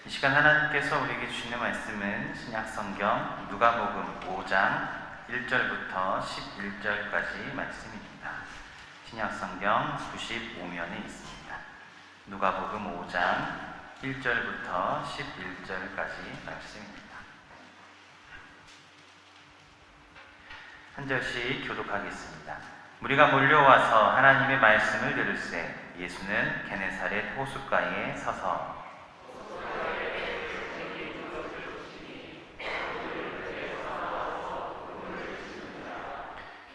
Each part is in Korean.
이 시간 하나님께서 우리에게 주시는 말씀은 신약성경 누가복음 5장 1절부터 11절까지 말씀입니다. 신약성경 95면에 있습니다. 누가복음 5장 1절부터 11절까지 말씀입니다. 한 절씩 교독하겠습니다. 무리가 몰려와서 하나님의 말씀을 들을새 예수는 게네사렛 호숫가에 서서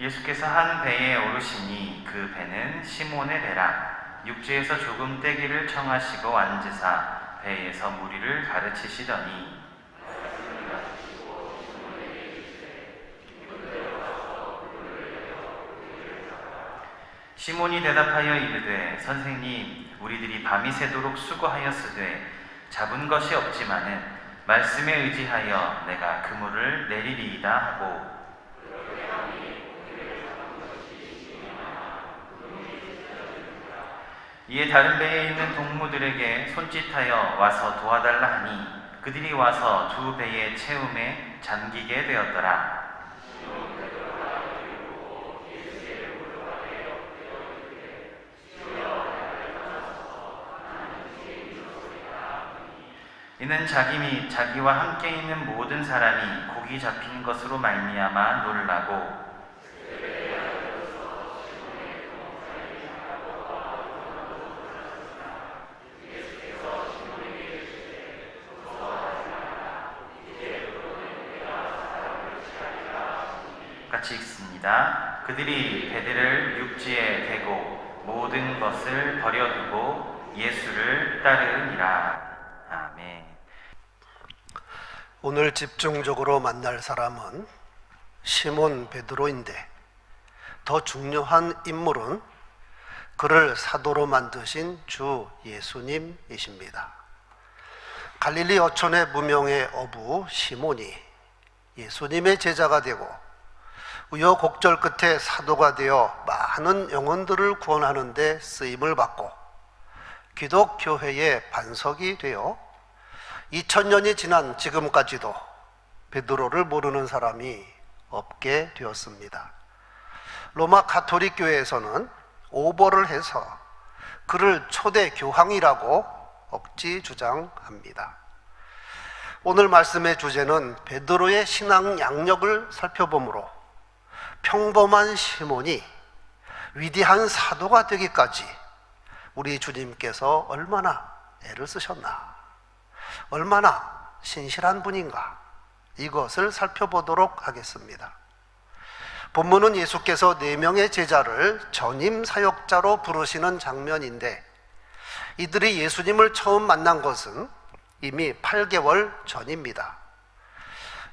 예수께서 한 배에 오르시니 그 배는 시몬의 배라. 육지에서 조금 떼기를 청하시고 앉으사 배에서 무리를 가르치시더니 시몬이 대답하여 이르되 선생님 우리들이 밤이 새도록 수고하였으되 잡은 것이 없지만은 말씀에 의지하여 내가 그물을 내리리이다 하고 이에 다른 배에 있는 동무들에게 손짓하여 와서 도와달라 하니 그들이 와서 두 배의 채움에 잠기게 되었더라. 이는 자기 및 자기와 함께 있는 모든 사람이 고기 잡힌 것으로 말미암아 놀라고 같이 읽습니다. 그들이 배들을 육지에 대고 모든 것을 버려두고 예수를 따르니라. 아멘. 오늘 집중적으로 만날 사람은 시몬 베드로인데 더 중요한 인물은 그를 사도로 만드신 주 예수님이십니다. 갈릴리 어촌의 무명의 어부 시몬이 예수님의 제자가 되고 우여곡절 끝에 사도가 되어 많은 영혼들을 구원하는 데 쓰임을 받고 기독교회의 반석이 되어 2000년이 지난 지금까지도 베드로를 모르는 사람이 없게 되었습니다. 로마 가톨릭 교회에서는 오버를 해서 그를 초대 교황이라고 억지 주장합니다. 오늘 말씀의 주제는 베드로의 신앙 양력을 살펴보므로 평범한 시몬이 위대한 사도가 되기까지 우리 주님께서 얼마나 애를 쓰셨나, 얼마나 신실한 분인가, 이것을 살펴보도록 하겠습니다. 본문은 예수께서 4명의 제자를 전임 사역자로 부르시는 장면인데 이들이 예수님을 처음 만난 것은 이미 8개월 전입니다.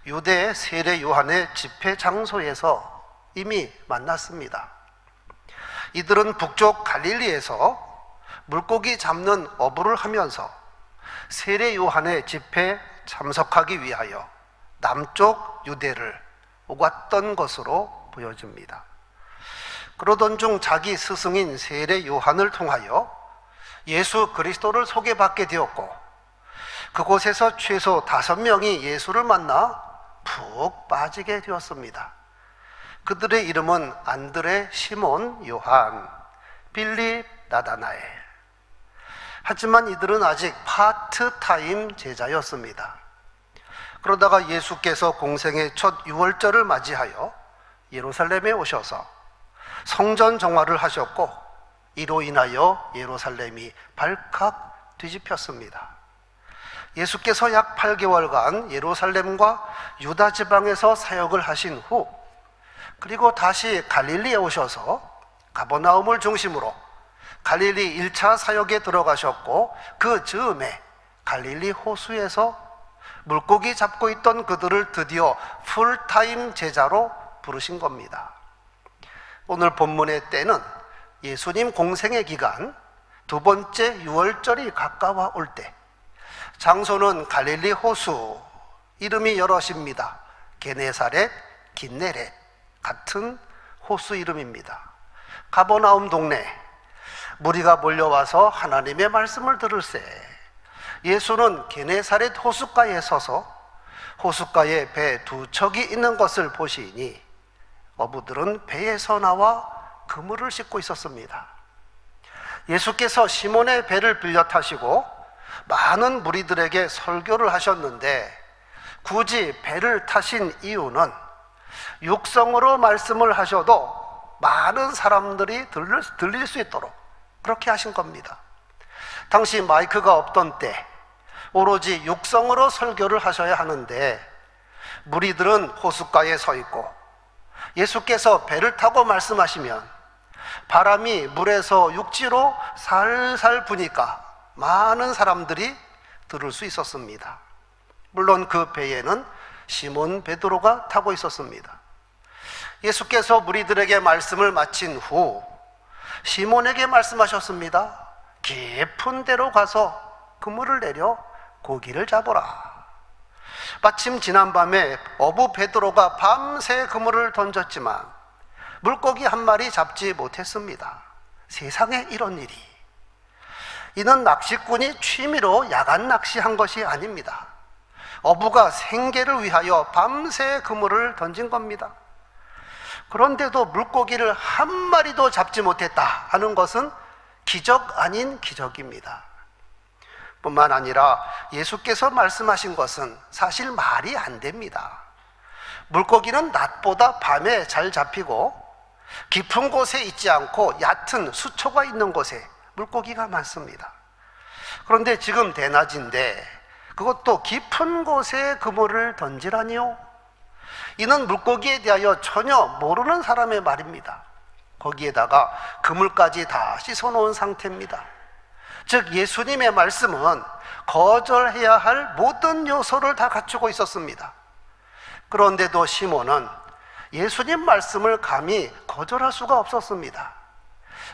유대 세례 요한의 집회 장소에서 이미 만났습니다. 이들은 북쪽 갈릴리에서 물고기 잡는 어부를 하면서 세례 요한의 집회에 참석하기 위하여 남쪽 유대를 오갔던 것으로 보여집니다. 그러던 중 자기 스승인 세례 요한을 통하여 예수 그리스도를 소개받게 되었고 그곳에서 최소 5명이 예수를 만나 푹 빠지게 되었습니다. 그들의 이름은 안드레, 시몬, 요한, 빌립, 나다나엘. 하지만 이들은 아직 파트타임 제자였습니다. 그러다가 예수께서 공생의 첫 유월절을 맞이하여 예루살렘에 오셔서 성전 정화를 하셨고 이로 인하여 예루살렘이 발칵 뒤집혔습니다. 예수께서 약 8개월간 예루살렘과 유다 지방에서 사역을 하신 후 그리고 다시 갈릴리에 오셔서 가버나움을 중심으로 갈릴리 1차 사역에 들어가셨고 그 즈음에 갈릴리 호수에서 물고기 잡고 있던 그들을 드디어 풀타임 제자로 부르신 겁니다. 오늘 본문의 때는 예수님 공생의 기간 2번째 유월절이 가까워 올 때, 장소는 갈릴리 호수, 이름이 여럿입니다. 게네사렛, 긴네렛, 같은 호수 이름입니다. 가버나움 동네, 무리가 몰려와서 하나님의 말씀을 들을새 예수는 게네사렛 호숫가에 서서 호숫가에 배 두 척이 있는 것을 보시니 어부들은 배에서 나와 그물을 씻고 있었습니다. 예수께서 시몬의 배를 빌려 타시고 많은 무리들에게 설교를 하셨는데 굳이 배를 타신 이유는 육성으로 말씀을 하셔도 많은 사람들이 들릴 수 있도록 그렇게 하신 겁니다. 당시 마이크가 없던 때 오로지 육성으로 설교를 하셔야 하는데 무리들은 호숫가에 서 있고 예수께서 배를 타고 말씀하시면 바람이 물에서 육지로 살살 부니까 많은 사람들이 들을 수 있었습니다. 물론 그 배에는 시몬 베드로가 타고 있었습니다. 예수께서 무리들에게 말씀을 마친 후 시몬에게 말씀하셨습니다. 깊은 데로 가서 그물을 내려 고기를 잡으라. 마침 지난밤에 어부 베드로가 밤새 그물을 던졌지만 물고기 한 마리 잡지 못했습니다. 세상에 이런 일이. 이는 낚시꾼이 취미로 야간 낚시한 것이 아닙니다. 어부가 생계를 위하여 밤새 그물을 던진 겁니다. 그런데도 물고기를 한 마리도 잡지 못했다 하는 것은 기적 아닌 기적입니다. 뿐만 아니라 예수께서 말씀하신 것은 사실 말이 안 됩니다. 물고기는 낮보다 밤에 잘 잡히고 깊은 곳에 있지 않고 얕은 수초가 있는 곳에 물고기가 많습니다. 그런데 지금 대낮인데 그것도 깊은 곳에 그물을 던지라니요? 이는 물고기에 대하여 전혀 모르는 사람의 말입니다. 거기에다가 그물까지 다 씻어놓은 상태입니다. 즉 예수님의 말씀은 거절해야 할 모든 요소를 다 갖추고 있었습니다. 그런데도 시몬은 예수님 말씀을 감히 거절할 수가 없었습니다.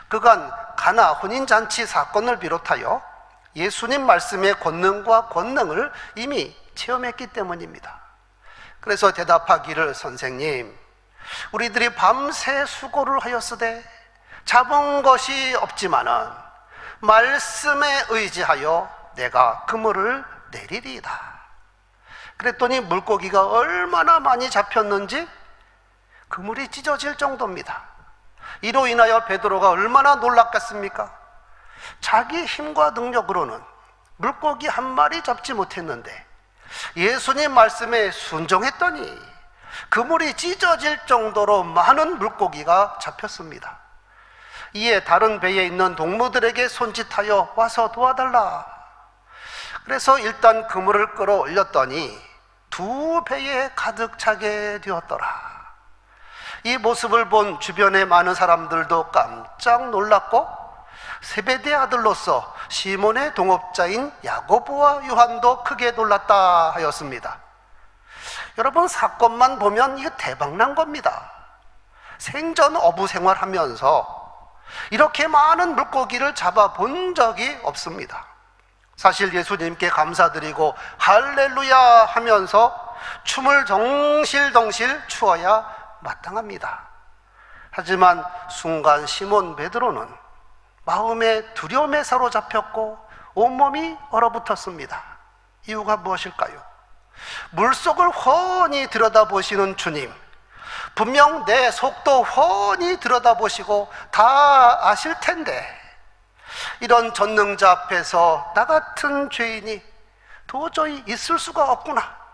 그간 가나 혼인잔치 사건을 비롯하여 예수님 말씀의 권능과 권능을 이미 체험했기 때문입니다. 그래서 대답하기를, 선생님, 우리들이 밤새 수고를 하였으되 잡은 것이 없지만은 말씀에 의지하여 내가 그물을 내리리이다. 그랬더니 물고기가 얼마나 많이 잡혔는지 그물이 찢어질 정도입니다. 이로 인하여 베드로가 얼마나 놀랐겠습니까? 자기 힘과 능력으로는 물고기 한 마리 잡지 못했는데 예수님 말씀에 순종했더니 그물이 찢어질 정도로 많은 물고기가 잡혔습니다. 이에 다른 배에 있는 동무들에게 손짓하여 와서 도와달라. 그래서 일단 그물을 끌어올렸더니 두 배에 가득 차게 되었더라. 이 모습을 본 주변의 많은 사람들도 깜짝 놀랐고 세베대 아들로서 시몬의 동업자인 야고보와 요한도 크게 놀랐다 하였습니다. 여러분, 사건만 보면 이거 대박난 겁니다. 생전 어부 생활하면서 이렇게 많은 물고기를 잡아본 적이 없습니다. 사실 예수님께 감사드리고 할렐루야 하면서 춤을 덩실덩실 추어야 마땅합니다. 하지만 순간 시몬 베드로는 마음의 두려움에 사로잡혔고 온몸이 얼어붙었습니다. 이유가 무엇일까요? 물속을 훤히 들여다보시는 주님, 분명 내 속도 훤히 들여다보시고 다 아실 텐데 이런 전능자 앞에서 나 같은 죄인이 도저히 있을 수가 없구나.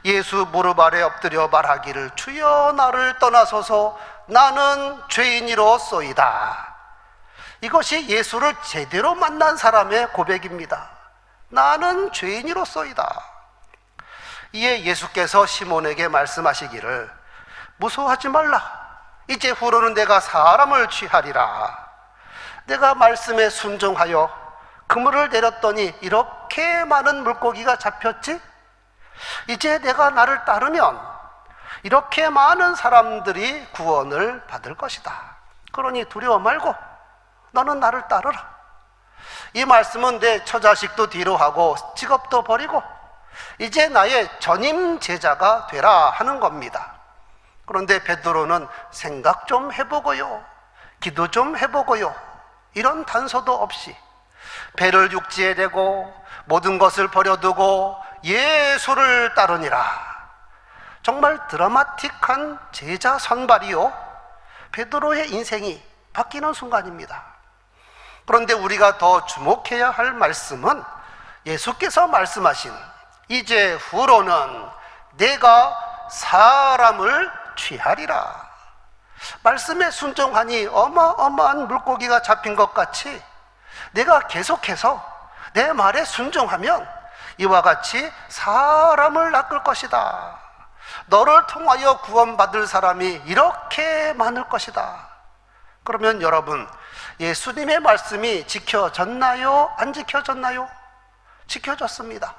예수 무릎 아래 엎드려 말하기를, 주여 나를 떠나소서, 나는 죄인이로소이다. 이것이 예수를 제대로 만난 사람의 고백입니다. 나는 죄인이로소이다. 이에 예수께서 시몬에게 말씀하시기를, 무서워하지 말라. 이제 후로는 내가 사람을 취하리라. 내가 말씀에 순종하여 그물을 내렸더니 이렇게 많은 물고기가 잡혔지? 이제 내가 나를 따르면 이렇게 많은 사람들이 구원을 받을 것이다. 그러니 두려워 말고 너는 나를 따르라. 이 말씀은 내 처자식도 뒤로 하고 직업도 버리고 이제 나의 전임 제자가 되라 하는 겁니다. 그런데 베드로는 생각 좀 해보고요, 기도 좀 해보고요, 이런 단서도 없이 배를 육지에 대고 모든 것을 버려두고 예수를 따르니라. 정말 드라마틱한 제자 선발이요, 베드로의 인생이 바뀌는 순간입니다. 그런데 우리가 더 주목해야 할 말씀은 예수께서 말씀하신 이제 후로는 내가 사람을 취하리라. 말씀에 순종하니 어마어마한 물고기가 잡힌 것 같이 내가 계속해서 내 말에 순종하면 이와 같이 사람을 낚을 것이다. 너를 통하여 구원받을 사람이 이렇게 많을 것이다. 그러면 여러분, 예수님의 말씀이 지켜졌나요? 안 지켜졌나요? 지켜졌습니다.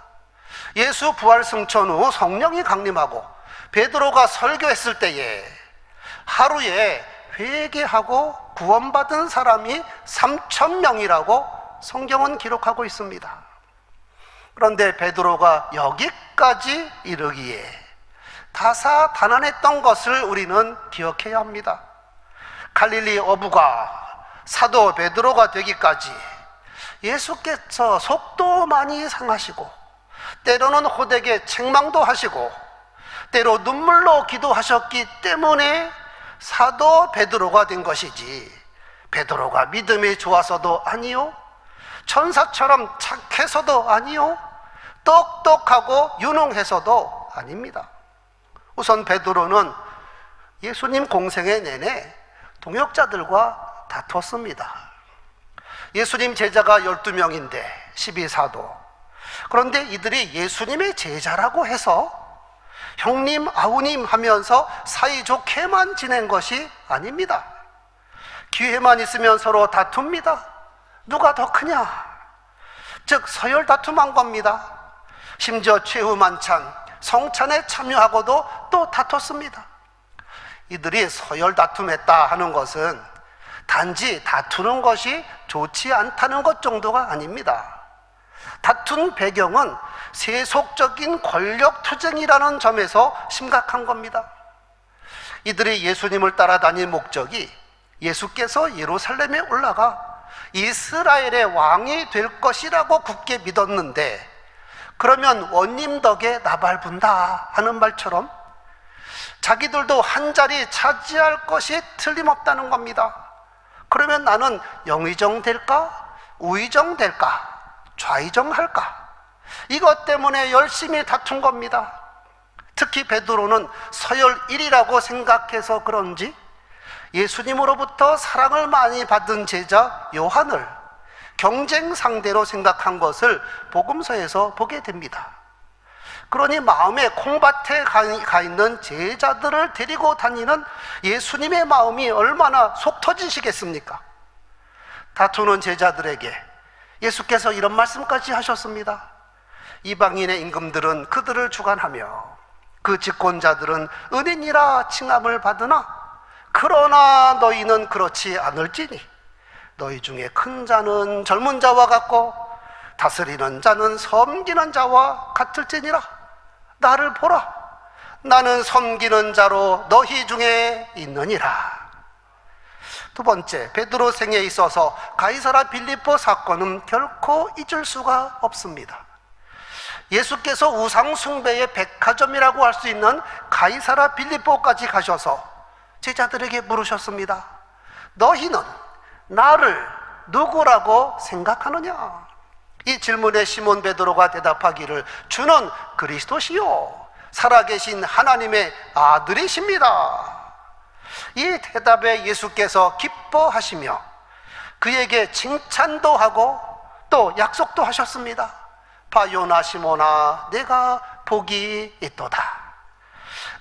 예수 부활 승천 후 성령이 강림하고 베드로가 설교했을 때에 하루에 회개하고 구원받은 사람이 3,000명이라고 성경은 기록하고 있습니다. 그런데 베드로가 여기까지 이르기에 다사다난했던 것을 우리는 기억해야 합니다. 갈릴리 어부가 사도 베드로가 되기까지 예수께서 속도 많이 상하시고 때로는 호되게 책망도 하시고 때로 눈물로 기도하셨기 때문에 사도 베드로가 된 것이지, 베드로가 믿음이 좋아서도 아니요, 천사처럼 착해서도 아니요, 똑똑하고 유능해서도 아닙니다. 우선 베드로는 예수님 공생애 내내 동역자들과 다퉜습니다. 예수님 제자가 12명인데 12사도. 그런데 이들이 예수님의 제자라고 해서 형님 아우님 하면서 사이좋게만 지낸 것이 아닙니다. 기회만 있으면 서로 다툽니다. 누가 더 크냐, 즉 서열 다툼한 겁니다. 심지어 최후 만찬 성찬에 참여하고도 또 다퉜습니다. 이들이 서열 다툼했다 하는 것은 단지 다투는 것이 좋지 않다는 것 정도가 아닙니다. 다툰 배경은 세속적인 권력 투쟁이라는 점에서 심각한 겁니다. 이들이 예수님을 따라다닌 목적이 예수께서 예루살렘에 올라가 이스라엘의 왕이 될 것이라고 굳게 믿었는데, 그러면 원님 덕에 나발분다 하는 말처럼 자기들도 한 자리 차지할 것이 틀림없다는 겁니다. 그러면 나는 영의정 될까? 우의정 될까? 좌의정 할까? 이것 때문에 열심히 다툰 겁니다. 특히 베드로는 서열 1위라고 생각해서 그런지 예수님으로부터 사랑을 많이 받은 제자 요한을 경쟁 상대로 생각한 것을 복음서에서 보게 됩니다. 그러니 마음에 콩밭에 가 있는 제자들을 데리고 다니는 예수님의 마음이 얼마나 속 터지시겠습니까? 다투는 제자들에게 예수께서 이런 말씀까지 하셨습니다. 이방인의 임금들은 그들을 주관하며 그 집권자들은 은인이라 칭함을 받으나 그러나 너희는 그렇지 않을지니 너희 중에 큰 자는 젊은 자와 같고 다스리는 자는 섬기는 자와 같을지니라. 나를 보라, 나는 섬기는 자로 너희 중에 있느니라. 두 번째, 베드로 생에 있어서 가이사라 빌립보 사건은 결코 잊을 수가 없습니다. 예수께서 우상 숭배의 백화점이라고 할 수 있는 가이사라 빌립보까지 가셔서 제자들에게 물으셨습니다. 너희는 나를 누구라고 생각하느냐? 이 질문에 시몬 베드로가 대답하기를 주는 그리스도시요 살아계신 하나님의 아들이십니다. 이 대답에 예수께서 기뻐하시며 그에게 칭찬도 하고 또 약속도 하셨습니다. 바요나 시몬아, 내가 복이 있도다.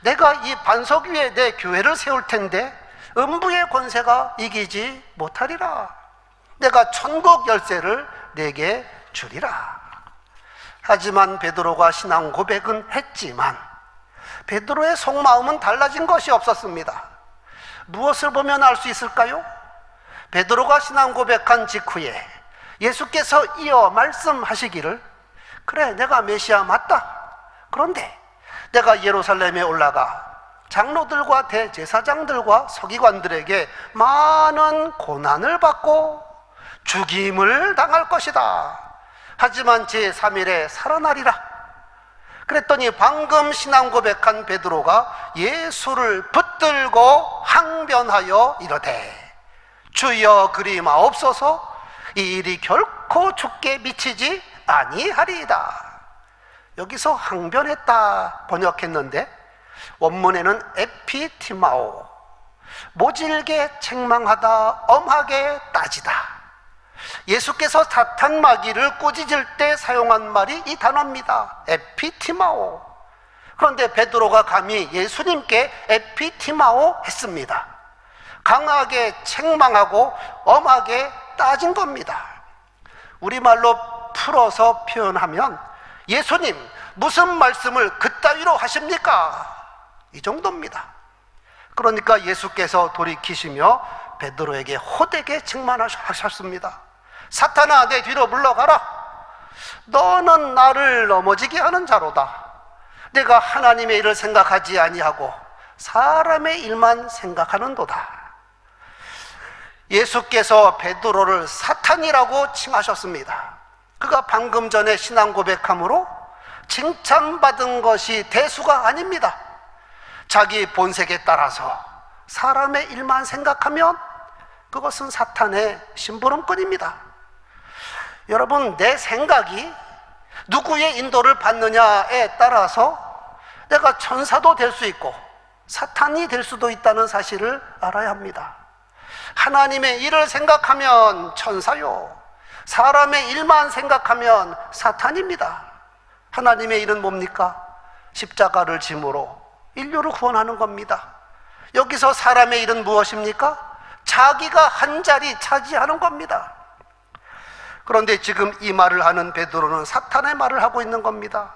내가 이 반석 위에 내 교회를 세울 텐데 음부의 권세가 이기지 못하리라. 내가 천국 열쇠를 내게 주리라. 하지만 베드로가 신앙 고백은 했지만 베드로의 속마음은 달라진 것이 없었습니다. 무엇을 보면 알 수 있을까요? 베드로가 신앙 고백한 직후에 예수께서 이어 말씀하시기를 그래, 내가 메시아 맞다. 그런데 내가 예루살렘에 올라가 장로들과 대제사장들과 서기관들에게 많은 고난을 받고 죽임을 당할 것이다. 하지만 제3일에 살아나리라. 그랬더니 방금 신앙 고백한 베드로가 예수를 붙들고 항변하여 이르되 주여 그리 마옵소서, 이 일이 결코 죽게 미치지 아니하리이다. 여기서 항변했다 번역했는데 원문에는 에피티마오, 모질게 책망하다, 엄하게 따지다. 예수께서 사탄 마귀를 꾸짖을 때 사용한 말이 이 단어입니다. 에피티마오. 그런데 베드로가 감히 예수님께 에피티마오 했습니다. 강하게 책망하고 엄하게 따진 겁니다. 우리말로 풀어서 표현하면 예수님 무슨 말씀을 그따위로 하십니까? 이 정도입니다. 그러니까 예수께서 돌이키시며 베드로에게 호되게 책망하셨습니다. 사탄아, 내 뒤로 물러가라. 너는 나를 넘어지게 하는 자로다. 내가 하나님의 일을 생각하지 아니하고 사람의 일만 생각하는도다. 예수께서 베드로를 사탄이라고 칭하셨습니다. 그가 방금 전에 신앙 고백함으로 칭찬받은 것이 대수가 아닙니다. 자기 본색에 따라서 사람의 일만 생각하면 그것은 사탄의 심부름꾼입니다. 여러분, 내 생각이 누구의 인도를 받느냐에 따라서 내가 천사도 될 수 있고 사탄이 될 수도 있다는 사실을 알아야 합니다. 하나님의 일을 생각하면 천사요, 사람의 일만 생각하면 사탄입니다. 하나님의 일은 뭡니까? 십자가를 짐으로 인류를 구원하는 겁니다. 여기서 사람의 일은 무엇입니까? 자기가 한 자리 차지하는 겁니다. 그런데 지금 이 말을 하는 베드로는 사탄의 말을 하고 있는 겁니다.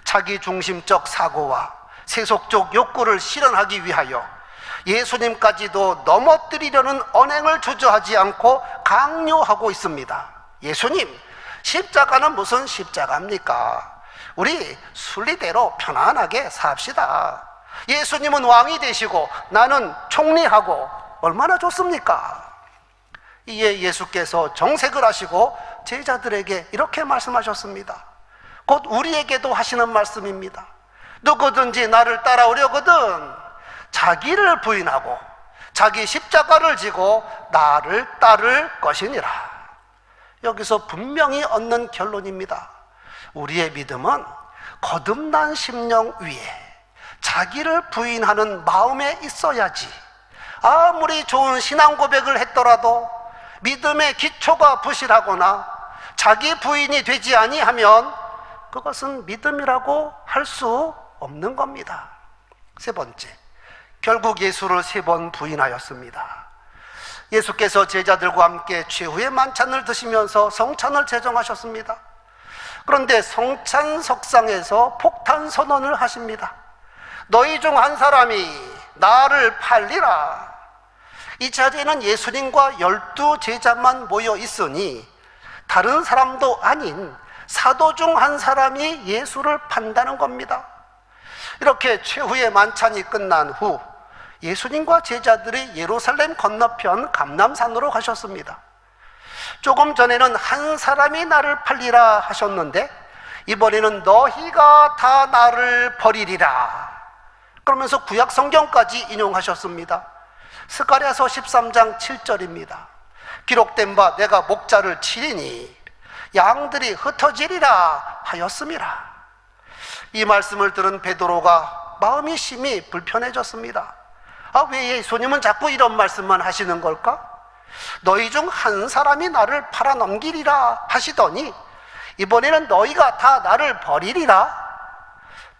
자기 중심적 사고와 세속적 욕구를 실현하기 위하여 예수님까지도 넘어뜨리려는 언행을 주저하지 않고 강요하고 있습니다. 예수님, 십자가는 무슨 십자가입니까? 우리 순리대로 편안하게 삽시다. 예수님은 왕이 되시고 나는 총리하고 얼마나 좋습니까? 이에 예수께서 정색을 하시고 제자들에게 이렇게 말씀하셨습니다. 곧 우리에게도 하시는 말씀입니다. 누구든지 나를 따라오려거든 자기를 부인하고 자기 십자가를 지고 나를 따를 것이니라. 여기서 분명히 얻는 결론입니다. 우리의 믿음은 거듭난 심령 위에 자기를 부인하는 마음에 있어야지, 아무리 좋은 신앙 고백을 했더라도 믿음의 기초가 부실하거나 자기 부인이 되지 아니하면 그것은 믿음이라고 할 수 없는 겁니다. 세 번째, 결국 예수를 3번 부인하였습니다. 예수께서 제자들과 함께 최후의 만찬을 드시면서 성찬을 제정하셨습니다. 그런데 성찬석상에서 폭탄 선언을 하십니다. 너희 중 한 사람이 나를 팔리라. 이 자리에는 예수님과 12제자만 모여 있으니 다른 사람도 아닌 사도 중 한 사람이 예수를 판다는 겁니다. 이렇게 최후의 만찬이 끝난 후 예수님과 제자들이 예루살렘 건너편 감람산으로 가셨습니다. 조금 전에는 한 사람이 나를 팔리라 하셨는데 이번에는 너희가 다 나를 버리리라 그러면서 구약 성경까지 인용하셨습니다. 스가랴서 13장 7절입니다. 기록된 바 내가 목자를 치리니 양들이 흩어지리라 하였음이라. 이 말씀을 들은 베드로가 마음이 심히 불편해졌습니다. 왜 예수님은 자꾸 이런 말씀만 하시는 걸까? 너희 중 한 사람이 나를 팔아넘기리라 하시더니 이번에는 너희가 다 나를 버리리라.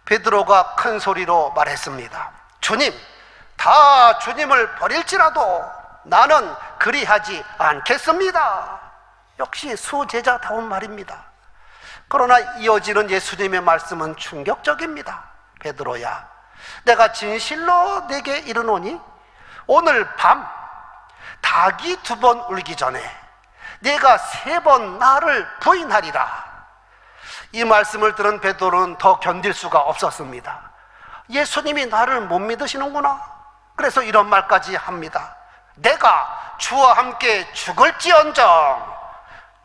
베드로가 큰 소리로 말했습니다. 주님, 다 주님을 버릴지라도 나는 그리하지 않겠습니다. 역시 수제자다운 말입니다. 그러나 이어지는 예수님의 말씀은 충격적입니다. 베드로야, 내가 진실로 내게 이르노니 오늘 밤 닭이 2번 울기 전에 네가 3번 나를 부인하리라. 이 말씀을 들은 베드로는 더 견딜 수가 없었습니다. 예수님이 나를 못 믿으시는구나. 그래서 이런 말까지 합니다. 내가 주와 함께 죽을지언정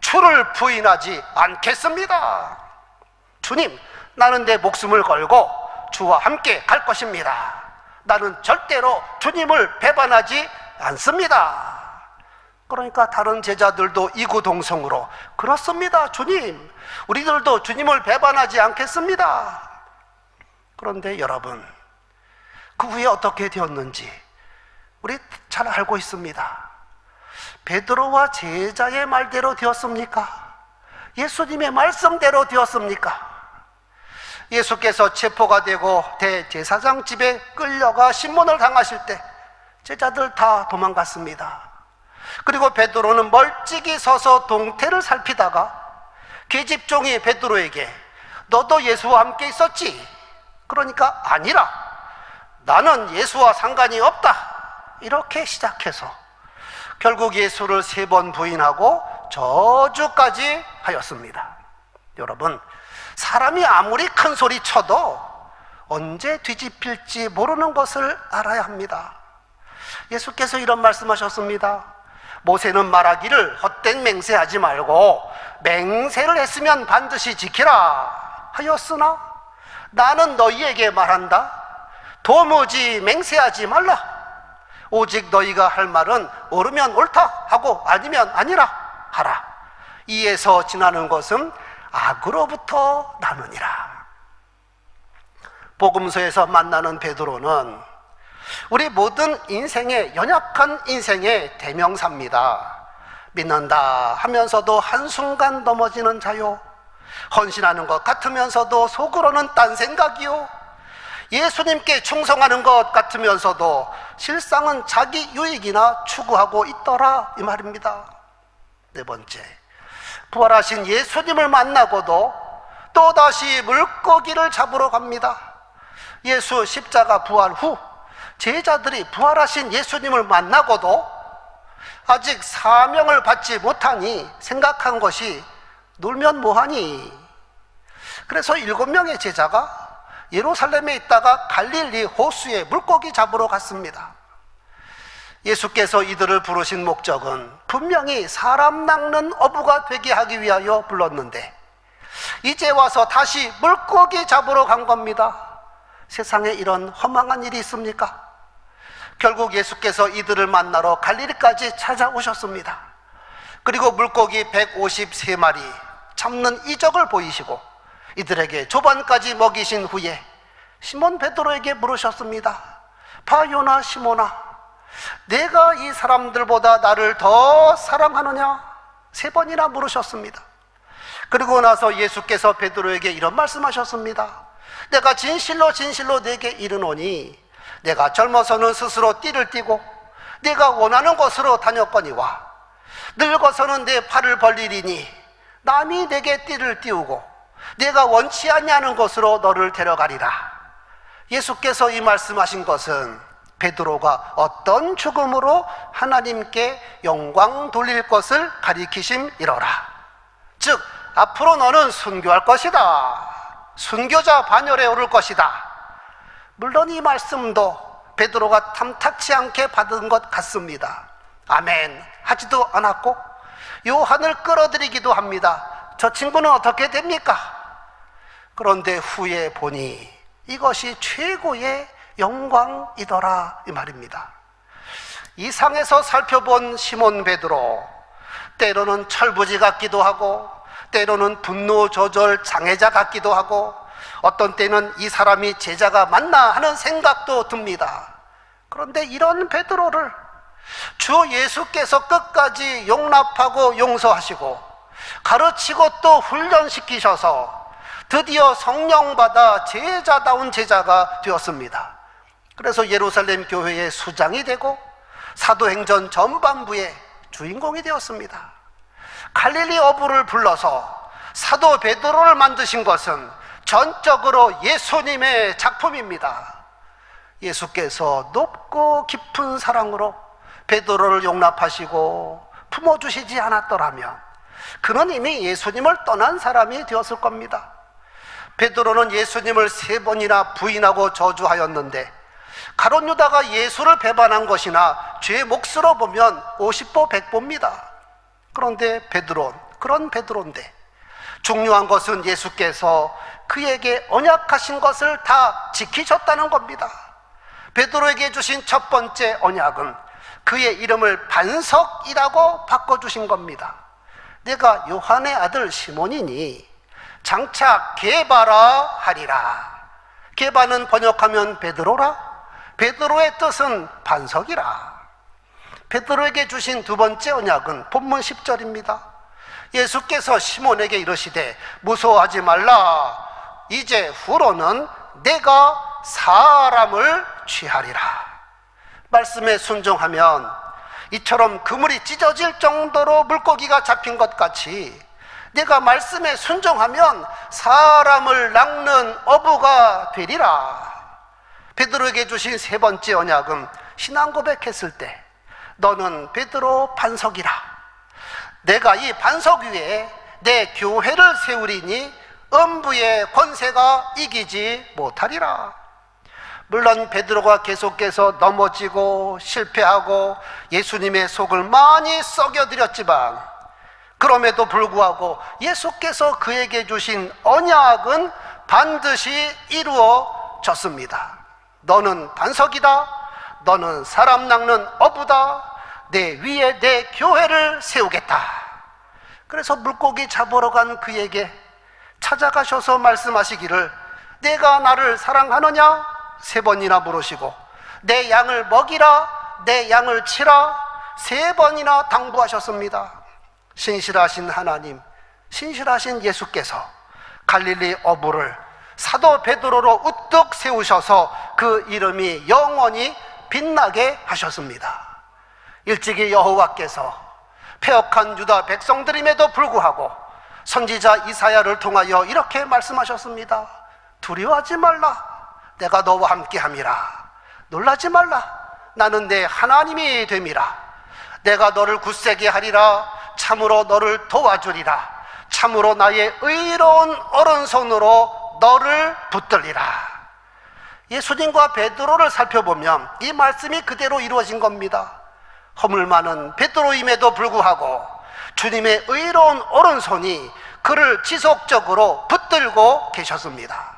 주를 부인하지 않겠습니다. 주님, 나는 내 목숨을 걸고 주와 함께 갈 것입니다. 나는 절대로 주님을 배반하지 않습니다. 그러니까 다른 제자들도 이구동성으로 그렇습니다, 주님. 우리들도 주님을 배반하지 않겠습니다. 그런데 여러분, 그 후에 어떻게 되었는지 우리 잘 알고 있습니다. 베드로와 제자의 말대로 되었습니까? 예수님의 말씀대로 되었습니까? 예수께서 체포가 되고 대제사장 집에 끌려가 신문을 당하실 때 제자들 다 도망갔습니다. 그리고 베드로는 멀찍이 서서 동태를 살피다가 계집종이 베드로에게 너도 예수와 함께 있었지? 그러니까 아니라 나는 예수와 상관이 없다, 이렇게 시작해서 결국 예수를 3번 부인하고 저주까지 하였습니다. 여러분, 사람이 아무리 큰 소리 쳐도 언제 뒤집힐지 모르는 것을 알아야 합니다. 예수께서 이런 말씀하셨습니다. 모세는 말하기를 헛된 맹세하지 말고 맹세를 했으면 반드시 지키라 하였으나 나는 너희에게 말한다. 도무지 맹세하지 말라. 오직 너희가 할 말은 옳으면 옳다 하고 아니면 아니라 하라. 이에서 지나는 것은 악으로부터 나느니라. 복음서에서 만나는 베드로는 우리 모든 인생의, 연약한 인생의 대명사입니다. 믿는다 하면서도 한순간 넘어지는 자요, 헌신하는 것 같으면서도 속으로는 딴 생각이요, 예수님께 충성하는 것 같으면서도 실상은 자기 유익이나 추구하고 있더라, 이 말입니다. 4번째, 부활하신 예수님을 만나고도 또다시 물고기를 잡으러 갑니다. 예수 십자가 부활 후 제자들이 부활하신 예수님을 만나고도 아직 사명을 받지 못하니 생각한 것이 놀면 뭐하니? 그래서 7명의 제자가 예루살렘에 있다가 갈릴리 호수에 물고기 잡으러 갔습니다. 예수께서 이들을 부르신 목적은 분명히 사람 낚는 어부가 되게 하기 위하여 불렀는데 이제 와서 다시 물고기 잡으러 간 겁니다. 세상에 이런 허망한 일이 있습니까? 결국 예수께서 이들을 만나러 갈릴리까지 찾아오셨습니다. 그리고 물고기 153마리 잡는 이적을 보이시고 이들에게 조반까지 먹이신 후에 시몬 베드로에게 물으셨습니다. 바요나 시몬아, 내가 이 사람들보다 나를 더 사랑하느냐? 3번이나 물으셨습니다. 그리고 나서 예수께서 베드로에게 이런 말씀하셨습니다. 내가 진실로 진실로 내게 이르노니 내가 젊어서는 스스로 띠를 띠고 내가 원하는 곳으로 다녔거니와 늙어서는 내 팔을 벌리리니 남이 내게 띠를 띄우고 내가 원치 아니하는 곳으로 너를 데려가리라. 예수께서 이 말씀하신 것은 베드로가 어떤 죽음으로 하나님께 영광 돌릴 것을 가리키심이로라. 즉 앞으로 너는 순교할 것이다, 순교자 반열에 오를 것이다. 물론 이 말씀도 베드로가 탐탁치 않게 받은 것 같습니다. 아멘 하지도 않았고 요한을 끌어들이기도 합니다. 저 친구는 어떻게 됩니까? 그런데 후에 보니 이것이 최고의 영광이더라, 이 말입니다. 이 상에서 살펴본 시몬 베드로, 때로는 철부지 같기도 하고 때로는 분노 조절 장애자 같기도 하고 어떤 때는 이 사람이 제자가 맞나 하는 생각도 듭니다. 그런데 이런 베드로를 주 예수께서 끝까지 용납하고 용서하시고 가르치고 또 훈련시키셔서 드디어 성령 받아 제자다운 제자가 되었습니다. 그래서 예루살렘 교회의 수장이 되고 사도행전 전반부의 주인공이 되었습니다. 갈릴리 어부를 불러서 사도 베드로를 만드신 것은 전적으로 예수님의 작품입니다. 예수께서 높고 깊은 사랑으로 베드로를 용납하시고 품어주시지 않았더라면 그는 이미 예수님을 떠난 사람이 되었을 겁니다. 베드로는 예수님을 3번이나 부인하고 저주하였는데 가룟 유다가 예수를 배반한 것이나 죄의 몫으로 보면 50보 100보입니다. 그런데 베드로는 그런 베드로인데, 중요한 것은 예수께서 그에게 언약하신 것을 다 지키셨다는 겁니다. 베드로에게 주신 첫 번째 언약은 그의 이름을 반석이라고 바꿔주신 겁니다. 내가 요한의 아들 시몬이니 장차 게바라 하리라. 게바는 번역하면 베드로라. 베드로의 뜻은 반석이라. 베드로에게 주신 두 번째 언약은 본문 10절입니다. 예수께서 시몬에게 이르시되 무서워하지 말라. 이제 후로는 내가 사람을 취하리라. 말씀에 순종하면 이처럼 그물이 찢어질 정도로 물고기가 잡힌 것 같이 내가 말씀에 순종하면 사람을 낚는 어부가 되리라. 베드로에게 주신 세 번째 언약은 신앙 고백했을 때 너는 베드로 반석이라. 내가 이 반석 위에 내 교회를 세우리니 음부의 권세가 이기지 못하리라. 물론 베드로가 계속해서 넘어지고 실패하고 예수님의 속을 많이 썩여드렸지만 그럼에도 불구하고 예수께서 그에게 주신 언약은 반드시 이루어졌습니다. 너는 반석이다. 너는 사람 낚는 어부다. 내 위에 내 교회를 세우겠다. 그래서 물고기 잡으러 간 그에게 찾아가셔서 말씀하시기를 내가 나를 사랑하느냐? 세 번이나 물으시고 내 양을 먹이라, 내 양을 치라 세 번이나 당부하셨습니다. 신실하신 하나님, 신실하신 예수께서 갈릴리 어부를 사도 베드로로 우뚝 세우셔서 그 이름이 영원히 빛나게 하셨습니다. 일찍이 여호와께서 패역한 유다 백성들임에도 불구하고 선지자 이사야를 통하여 이렇게 말씀하셨습니다. 두려워하지 말라. 내가 너와 함께함이라. 놀라지 말라. 나는 내 하나님이 됨이라. 내가 너를 굳세게 하리라. 참으로 너를 도와주리라. 참으로 나의 의로운 오른손으로 너를 붙들리라. 예수님과 베드로를 살펴보면 이 말씀이 그대로 이루어진 겁니다. 허물 많은 베드로임에도 불구하고 주님의 의로운 오른손이 그를 지속적으로 붙들고 계셨습니다.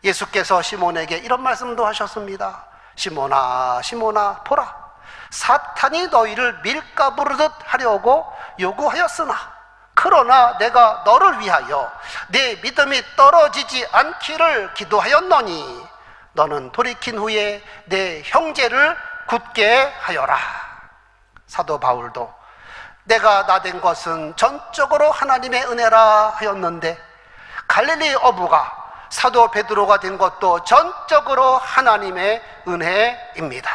예수께서 시몬에게 이런 말씀도 하셨습니다. 시몬아, 시몬아, 보라. 사탄이 너희를 밀가부르듯 하려고 요구하였으나 그러나 내가 너를 위하여 내 믿음이 떨어지지 않기를 기도하였노니 너는 돌이킨 후에 내 형제를 굳게 하여라. 사도 바울도 내가 나된 것은 전적으로 하나님의 은혜라 하였는데 갈릴리 어부가 사도 베드로가 된 것도 전적으로 하나님의 은혜입니다.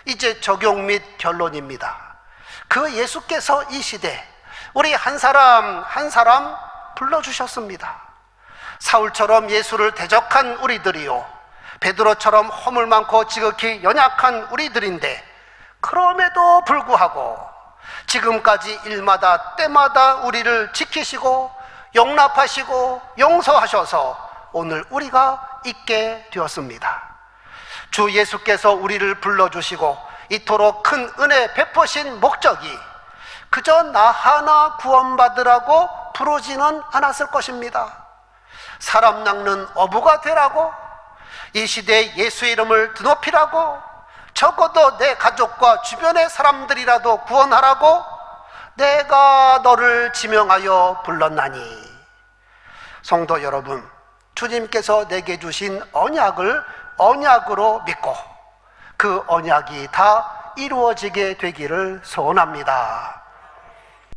이제 적용 및 결론입니다. 그 예수께서 이 시대 우리 한 사람 한 사람 불러주셨습니다. 사울처럼 예수를 대적한 우리들이요, 베드로처럼 허물 많고 지극히 연약한 우리들인데 그럼에도 불구하고 지금까지 일마다 때마다 우리를 지키시고 용납하시고 용서하셔서 오늘 우리가 있게 되었습니다. 주 예수께서 우리를 불러주시고 이토록 큰 은혜 베푸신 목적이 그저 나 하나 구원받으라고 부르지는 않았을 것입니다. 사람 낚는 어부가 되라고, 이 시대에 예수의 이름을 드높이라고, 적어도 내 가족과 주변의 사람들이라도 구원하라고 내가 너를 지명하여 불렀나니. 성도 여러분, 주님께서 내게 주신 언약을 언약으로 믿고 그 언약이 다 이루어지게 되기를 소원합니다.